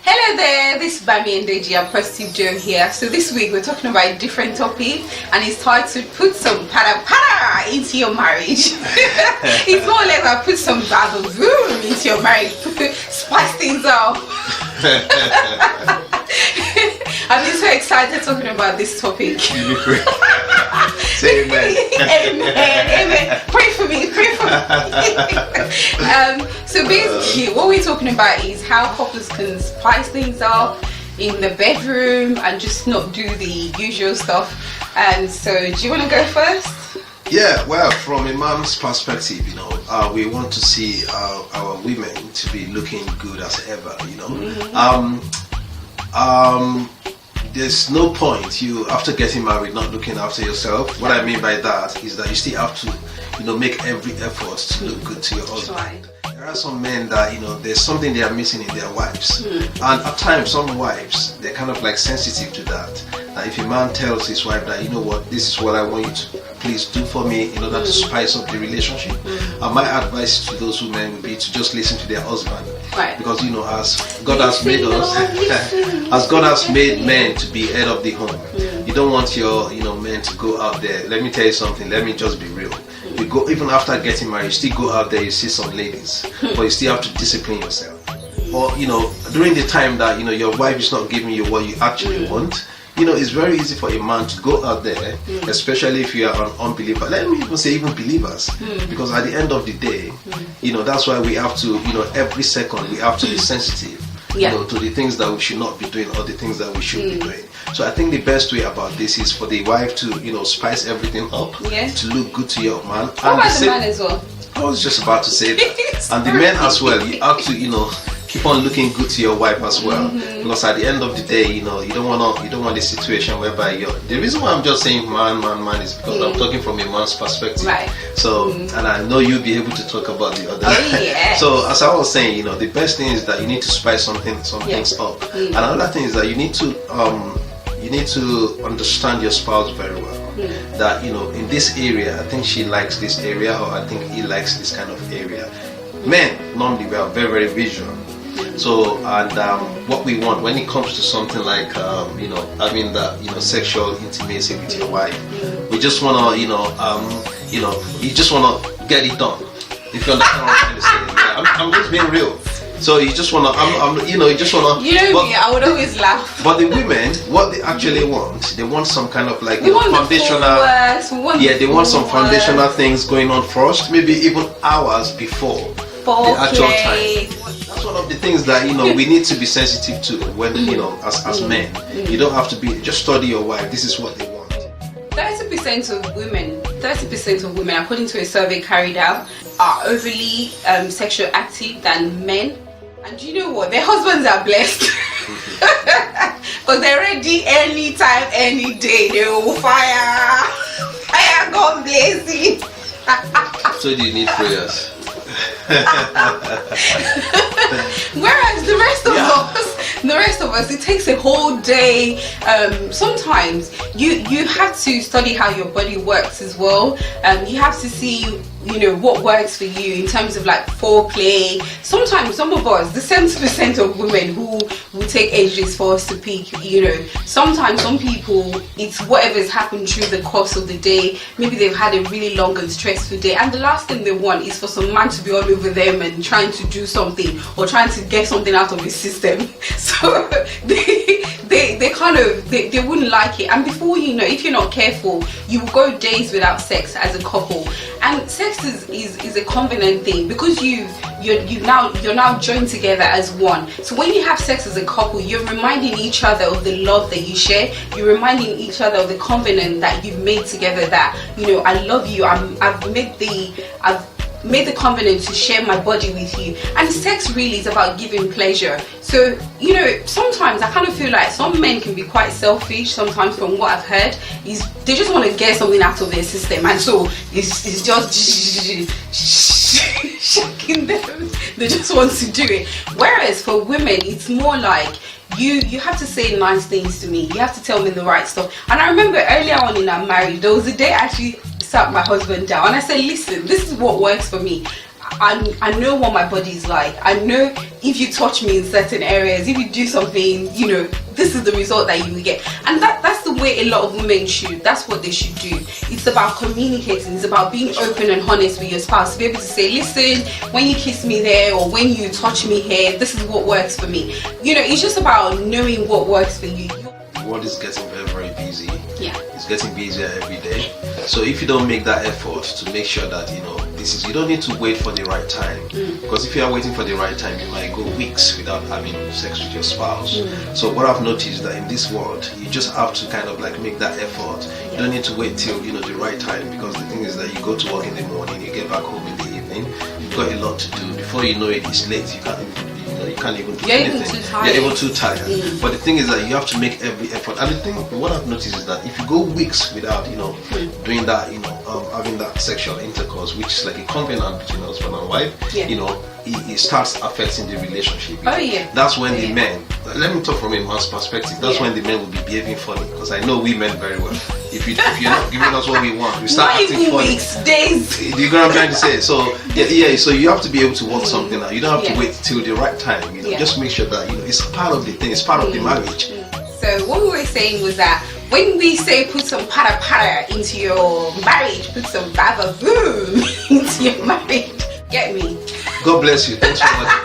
Hello there, this is Bami and Deji. I'm Positive Joe here. So this week we're talking about a different topic, and it's titled "Put some para into your marriage." It's more like I put some boom into your marriage, spice things up. I'm just so excited talking about this topic. Say amen. Amen. Pray for me. So basically, what we're talking about is how couples can spice things up in the bedroom and just not do the usual stuff. And so, do you want to go first? Yeah, well, from a man's perspective, we want to see our women to be looking good as ever, There's no point you, after getting married, not looking after yourself. What I mean by that is that you still have to, make every effort to look good to your husband. Right. There are some men that, there's something they are missing in their wives. And at times, some wives, they're kind of like sensitive to that. That if a man tells his wife that, this is what I want you to please do for me in order to spice up the relationship. And my advice to those women would be to just listen to their husband. Right. Because, as God has made us, as God has made men to be head of the home, you don't want your, men to go out there. Let me tell you something, let me just be real. You go, even after getting married, you still go out there, you see some ladies, but you still have to discipline yourself. Or, during the time that, your wife is not giving you what you actually want, it's very easy for a man to go out there, especially if you are an unbeliever. Let me even say even believers, because at the end of the day, that's why we have to, every second we have to be sensitive, to the things that we should not be doing or the things that we should be doing. So I think the best way about this is for the wife to, spice everything up, to look good to your man. What about the man as well? I was just about to say that. And the men as well, you have to, keep on looking good to your wife as well, because at the end of the day, you don't want a situation whereby the reason why I'm just saying man is because I'm talking from a man's perspective. Right. So, and I know you'll be able to talk about the other. Oh, yeah. So, as I was saying, the best thing is that you need to spice some things up. Another thing is that you need to understand your spouse very well. That in this area, I think she likes this area, or I think he likes this kind of area. Men normally we are very, very visual. So, and what we want when it comes to something like having that sexual intimacy with your wife, we just wanna you just wanna get it done. If you understand what I'm trying to say, I'm just being real. So you just wanna, you just wanna. Me, I would always laugh. But the women, what they actually want, they want some kind of like foundational. They want some foundational things going on first, maybe even hours before the actual time. That's one of the things that we need to be sensitive to when as men. You don't have to just study your wife. This is what they want. 30% of women, according to a survey carried out, are overly sexual active than men. And you know what? Their husbands are blessed. Because they're ready anytime, any day. They will fire. God bless you. So do you need prayers? Whereas the rest of us, it takes a whole day. Sometimes you have to study how your body works as well. You have to see what works for you in terms of like foreplay. Sometimes some of us, the 70% of women who will take ages for us to peak, sometimes some people, it's whatever's happened through the course of the day. Maybe they've had a really long and stressful day, and the last thing they want is for some man to be all over them and trying to do something or trying to get something out of his system. So they wouldn't like it. And before if you're not careful, you will go days without sex as a couple. And sex is a convenient thing because you're now joined together as one. So when you have sex as a couple, you're reminding each other of the love that you share. You're reminding each other of the covenant that you've made together. That I love you. I've made the covenant to share my body with you. And sex really is about giving pleasure. So sometimes I kind of feel like some men can be quite selfish. Sometimes, from what I've heard, is they just want to get something out of their system, and so it's just shocking them. They just want to do it. Whereas for women, it's more like you have to say nice things to me. You have to tell me the right stuff. And I remember earlier on in our marriage, there was a day I actually sat my husband down and I said, listen, this is what works for me. I know what my body's like. I know if you touch me in certain areas, if you do something, you know, this is the result that you will get. And that's the way a lot of women should. That's what they should do. It's about communicating. It's about being open and honest with your spouse. To be able to say, listen, when you kiss me there or when you touch me here, this is what works for me. You know, it's just about knowing what works for you. The world is getting very, very busy. Yeah. It's getting busier every day. So if you don't make that effort to make sure that, you know, you don't need to wait for the right time. Because if you are waiting for the right time, you might go weeks without having sex with your spouse. So what I've noticed is that in this world, you just have to kind of like make that effort. You don't need to wait till, you know, the right time, because the thing is that you go to work in the morning, you get back home in the evening, you've got a lot to do. Before you know it, it's late. You can't even do anything. You're even too tired. But the thing is that you have to make every effort. And the thing, what I've noticed is that if you go weeks without, you know, doing that, you know, having that sexual intercourse, which is like a covenant between husband and wife, you know, it starts affecting the relationship. That's when the men, let me talk from a man's perspective, that's when the men will be behaving funny, because I know women very well. If you're not giving us what we want, we start acting funny. Weeks, days. You know what I'm trying to say? So so you have to be able to work something out. You don't have to wait till the right time. You know, just make sure that, you know, it's part of the thing. It's part of the marriage. So what we were saying was that when we say put some para into your marriage, put some baba boom into your marriage. Get me? God bless you. Thanks for watching.